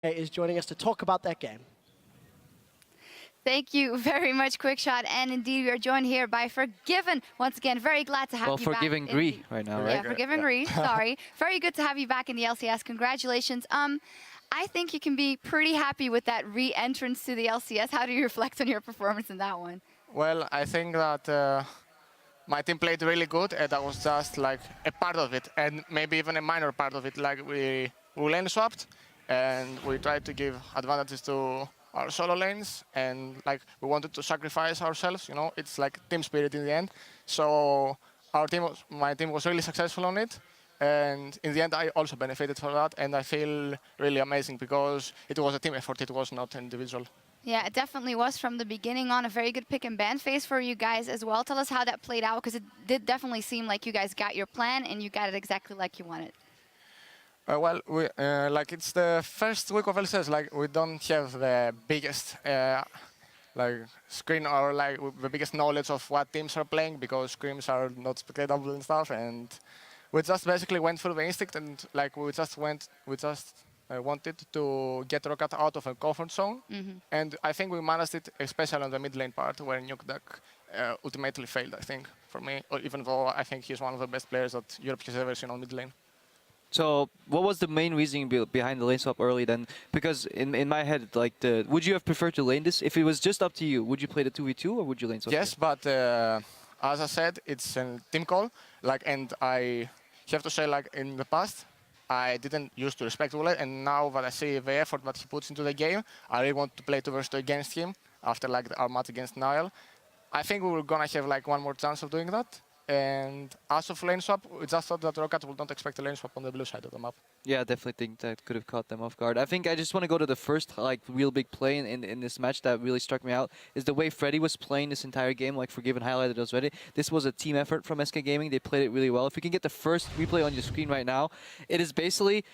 is joining us to talk about that game. Thank you very much, Quickshot. And indeed, we are joined here by Forgiven. Once again, very glad to have you back. Forgiving Gree right now, right? Yeah, Forgiven Gree, sorry. Very good to have you back in the LCS. Congratulations. I think you can be pretty happy with that re-entrance to the LCS. How do you reflect on your performance in that one? Well, I think that my team played really good, and that was just like a part of it, and maybe even a minor part of it. Like we lane swapped, and we tried to give advantages to our solo lanes, and like we wanted to sacrifice ourselves. You know, it's like team spirit in the end. So my team was really successful on it, and in the end, I also benefited from that, and I feel really amazing because it was a team effort. It was not an individual. Yeah, it definitely was from the beginning on. A very good pick and ban phase for you guys as well. Tell us how that played out, because it did definitely seem like you guys got your plan and you got it exactly like you wanted. Well, like it's the first week of LCS. Like we don't have the biggest like screen or like the biggest knowledge of what teams are playing because screens are not spectatable and stuff. And we just basically went through the instinct and like we just wanted to get ROCCAT out of a comfort zone, and I think we managed it, especially on the mid lane part, where Nukeduck ultimately failed, I think, for me, or even though I think he's one of the best players that Europe has ever seen on mid lane. So, what was the main reasoning behind the lane swap early then? Because in my head, like, would you have preferred to lane this? If it was just up to you, would you play the 2v2 or would you lane swap? Yes, but as I said, it's a team call, like, and I have to say, like, in the past, I didn't used to respect Wooler, and now that I see the effort that he puts into the game, I really want to play 2v2 against him after like our match against Niall. I think we were gonna have like one more chance of doing that. And as of lane swap, we just thought that ROCCAT would not expect a lane swap on the blue side of the map. Yeah, I definitely think that could have caught them off guard. I think I just want to go to the first like real big play in this match that really struck me out is the way Freddy was playing this entire game, like Forgiven highlighted us already. This was a team effort from SK Gaming. They played it really well. If we can get the first replay on your screen right now, it is basically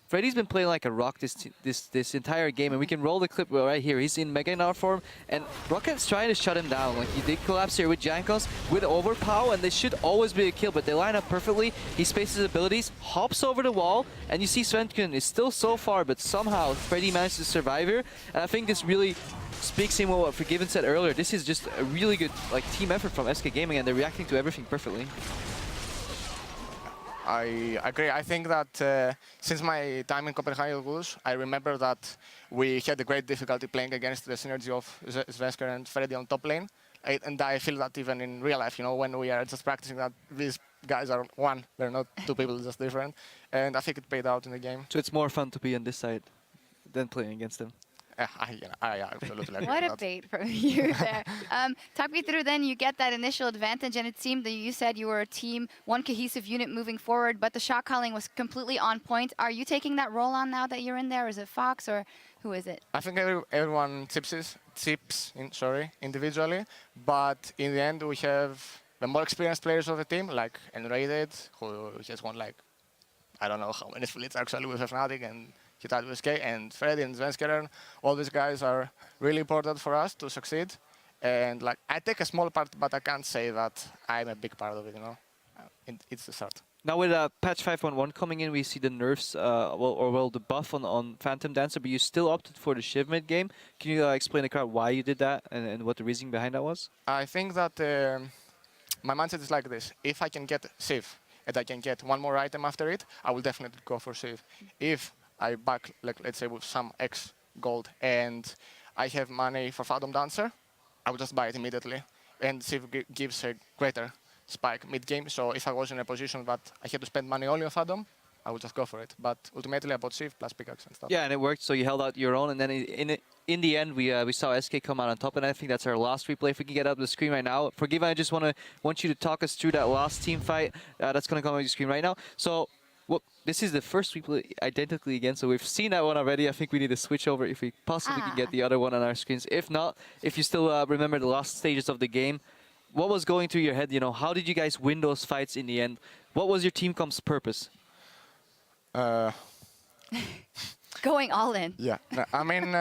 Freddy's been playing like a rock this entire game, and we can roll the clip right here. He's in Mega Gnar form, and ROCCAT's trying to shut him down. Like he did collapse here with Jankos with overpower, and they should always be a kill, but they line up perfectly. He spaces his abilities, hops over the wall, and you see Svenken is still so far, but somehow Freddy managed to survive here. And I think this really speaks in what Forgiven said earlier. This is just a really good like team effort from SK Gaming, and they're reacting to everything perfectly. I agree. I think that since my time in Copenhagen, I remember that we had a great difficulty playing against the synergy of Svensker and Freddy on top lane. And I feel that even in real life, you know, when we are just practicing that these guys are one, they're not two people, just different. And I think it paid out in the game. So it's more fun to be on this side than playing against them. I absolutely agree. What a bait from you there. Talk me through then, you get that initial advantage, and it seemed that you said you were a team, one cohesive unit moving forward, but the shot calling was completely on point. Are you taking that role on now that you're in there? Is it Fox or who is it? I think everyone chips individually, but in the end we have the more experienced players of the team, like Enrated, who has won like, I don't know how many splits actually with Fnatic, and he tried with SK, and Freddy and Svenskeren. All these guys are really important for us to succeed. And like I take a small part, but I can't say that I'm a big part of it, you know. It's the start. Now with patch 5.1 coming in, we see the nerfs, the buff on Phantom Dancer, but you still opted for the Shiv mid game. Can you explain to the crowd why you did that and what the reasoning behind that was? I think that my mindset is like this. If I can get Shiv and I can get one more item after it, I will definitely go for Shiv. If I back, like, let's say, with some X gold and I have money for Phantom Dancer, I will just buy it immediately. And Shiv gives a greater spike mid-game, so if I was in a position that I had to spend money only on Phantom, I would just go for it. But ultimately I bought Shiv plus pickaxe and stuff. Yeah, and it worked, so you held out your own, and then in the end we saw SK come out on top, and I think that's our last replay. If we can get up the screen right now. Forgiven, I just want you to talk us through that last team fight that's going to come on your screen right now. So, well, this is the first replay identically again, so we've seen that one already. I think we need to switch over if we possibly can get the other one on our screens. If not, if you still remember the last stages of the game, what was going through your head? You know, how did you guys win those fights in the end? What was your team comp's purpose? Going all in. Yeah, no, I mean,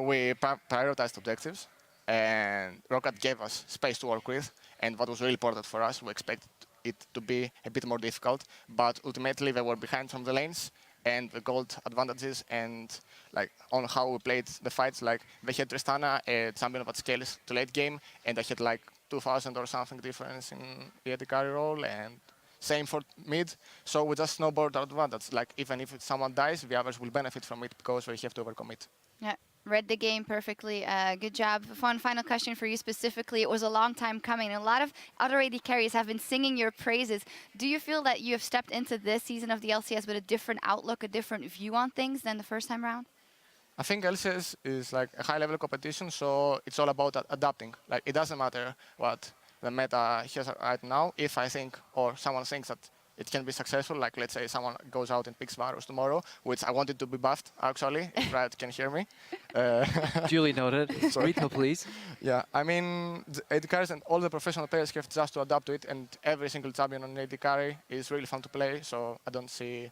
we prioritized objectives, and ROCCAT gave us space to work with, and what was really important for us, we expected it to be a bit more difficult, but ultimately they were behind from the lanes, and the gold advantages and like on how we played the fights. Like they had Tristana, a champion that scales to late game, and they had like 2,000 or something difference in the AD carry role, and same for mid. So we just snowboard our advantage. Like even if someone dies, the others will benefit from it because they have to overcommit. Yeah, read the game perfectly. Good job. One final question for you specifically. It was a long time coming. A lot of other AD carries have been singing your praises. Do you feel that you have stepped into this season of the LCS with a different outlook, a different view on things than the first time around? I think LCS is like a high-level competition, so it's all about adapting. Like it doesn't matter what the meta has right now. If I think or someone thinks that it can be successful, like let's say someone goes out and picks Varus tomorrow, which I wanted to be buffed actually, if Riot can hear me. Duly noted. Retail, please. Yeah, I mean, the AD carries and all the professional players have just to adapt to it, and every single champion on AD carry is really fun to play, so I don't see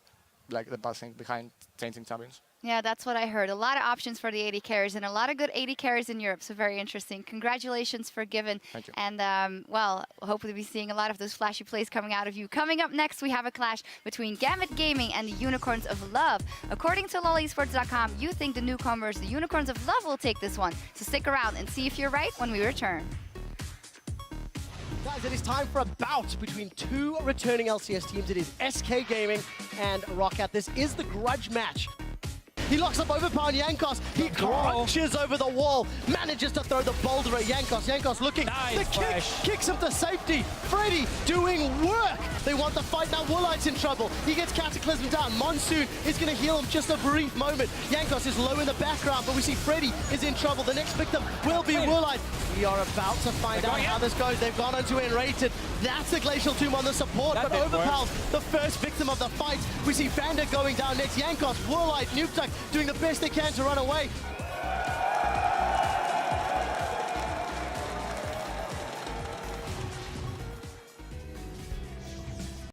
like the bad thing behind changing champions. Yeah, that's what I heard. A lot of options for the AD carries and a lot of good AD carries in Europe, so very interesting. Congratulations for Given. Thank you. And, well, hopefully we'll be seeing a lot of those flashy plays coming out of you. Coming up next, we have a clash between Gambit Gaming and the Unicorns of Love. According to lolesports.com, you think the newcomers, the Unicorns of Love, will take this one. So stick around and see if you're right when we return. Guys, it is time for a bout between two returning LCS teams. It is SK Gaming and ROCCAT. This is the grudge match. He locks up Overpower Jankos. He crunches over the wall, manages to throw the boulder at Jankos. Jankos looking, the kick, kicks him to safety. Freddy doing work. They want the fight now. Woolite's in trouble. He gets Cataclysm down. Monsoon is going to heal him just a brief moment. Jankos is low in the background, but we see Freddy is in trouble. The next victim will be Woolite. We are about to find out how this goes. They've gone onto Enrated. That's a Glacial Tomb on the support, but Overpower's the first victim of the fight. We see Vander going down next. Jankos, Woolite, Nuktuk doing the best they can to run away.